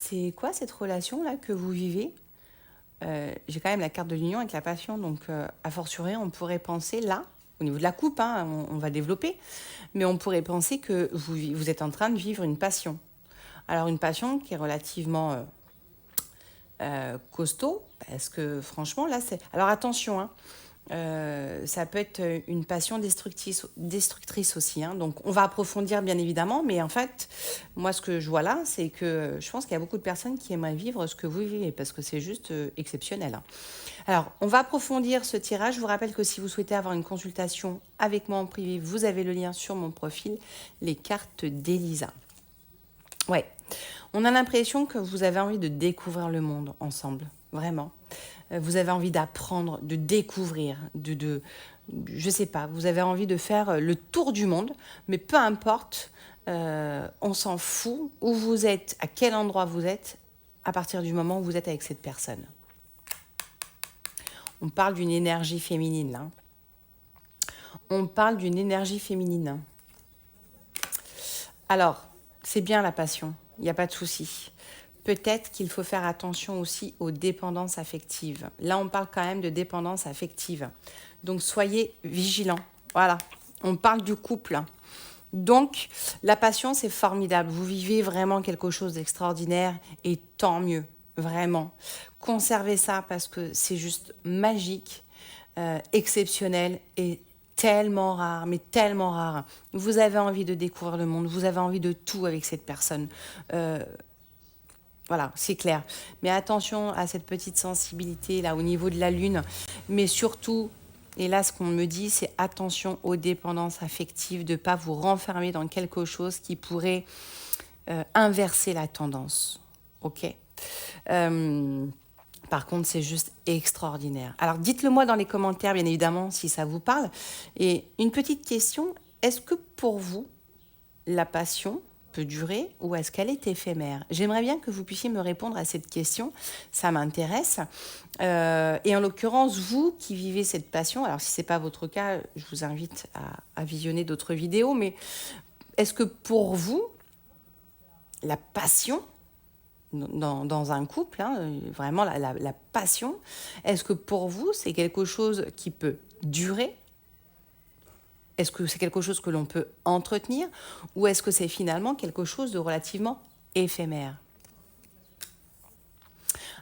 C'est quoi cette relation-là que vous vivez? J'ai quand même la carte de l'union avec la passion, donc a fortiori, on pourrait penser là, au niveau de la coupe, hein, on va développer, mais on pourrait penser que vous êtes en train de vivre une passion. Alors une passion qui est relativement costaud, parce que franchement, là, c'est... Alors attention, hein, ça peut être une passion destructrice aussi, hein. Donc on va approfondir bien évidemment, mais en fait, moi ce que je vois là, c'est que je pense qu'il y a beaucoup de personnes qui aimeraient vivre ce que vous vivez, parce que c'est juste exceptionnel, hein. Alors on va approfondir ce tirage. Je vous rappelle que si vous souhaitez avoir une consultation avec moi en privé, vous avez le lien sur mon profil, les cartes d'Elisa. Ouais, on a l'impression que vous avez envie de découvrir le monde ensemble, vraiment. Vous avez envie d'apprendre, de découvrir, je sais pas, vous avez envie de faire le tour du monde, mais peu importe, on s'en fout où vous êtes, à quel endroit vous êtes, à partir du moment où vous êtes avec cette personne. On parle d'une énergie féminine, là. On parle d'une énergie féminine. Alors, c'est bien la passion, il n'y a pas de souci. Peut-être qu'il faut faire attention aussi aux dépendances affectives. Là, on parle quand même de dépendance affective. Donc, soyez vigilants. Voilà, on parle du couple. Donc, la passion, c'est formidable. Vous vivez vraiment quelque chose d'extraordinaire et tant mieux, vraiment. Conservez ça parce que c'est juste magique, exceptionnel et tellement rare, mais tellement rare. Vous avez envie de découvrir le monde, vous avez envie de tout avec cette personne. Voilà, c'est clair. Mais attention à cette petite sensibilité là au niveau de la lune. Mais surtout, et là ce qu'on me dit, c'est attention aux dépendances affectives, de ne pas vous renfermer dans quelque chose qui pourrait inverser la tendance. Ok. Par contre, c'est juste extraordinaire. Alors dites-le moi dans les commentaires, bien évidemment, si ça vous parle. Et une petite question, est-ce que pour vous, la passion peut durer ou est-ce qu'elle est éphémère? J'aimerais bien que vous puissiez me répondre à cette question, ça m'intéresse. Et en l'occurrence, vous qui vivez cette passion, alors si ce n'est pas votre cas, je vous invite à visionner d'autres vidéos, mais est-ce que pour vous, la passion dans un couple, hein, vraiment la passion, est-ce que pour vous, c'est quelque chose qui peut durer? Est-ce que c'est quelque chose que l'on peut entretenir ou est-ce que c'est finalement quelque chose de relativement éphémère?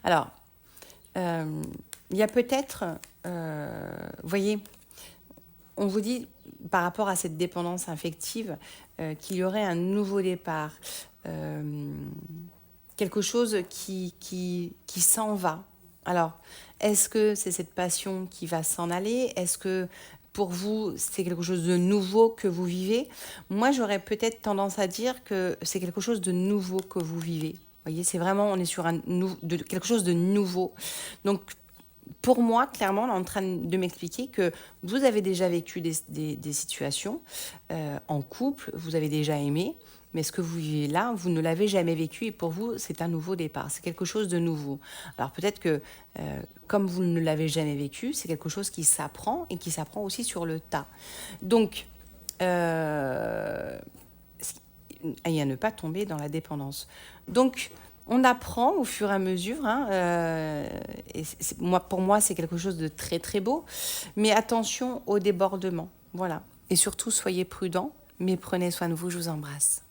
Alors, il y a peut-être, vous voyez, on vous dit par rapport à cette dépendance affective qu'il y aurait un nouveau départ, quelque chose qui s'en va. Alors, est-ce que c'est cette passion qui va s'en aller? Est-ce que pour vous, c'est quelque chose de nouveau que vous vivez? Moi, j'aurais peut-être tendance à dire que c'est quelque chose de nouveau que vous vivez. Vous voyez, c'est vraiment, on est sur quelque chose de nouveau. Donc, pour moi, clairement, on est en train de m'expliquer que vous avez déjà vécu des situations en couple, vous avez déjà aimé, mais ce que vous vivez là, vous ne l'avez jamais vécu et pour vous, c'est un nouveau départ, c'est quelque chose de nouveau. Alors peut-être que comme vous ne l'avez jamais vécu, c'est quelque chose qui s'apprend et qui s'apprend aussi sur le tas. Donc, et à ne pas tomber dans la dépendance. Donc, on apprend au fur et à mesure, hein, et pour moi, c'est quelque chose de très très beau, mais attention au débordement, voilà. Et surtout, soyez prudents, mais prenez soin de vous, je vous embrasse.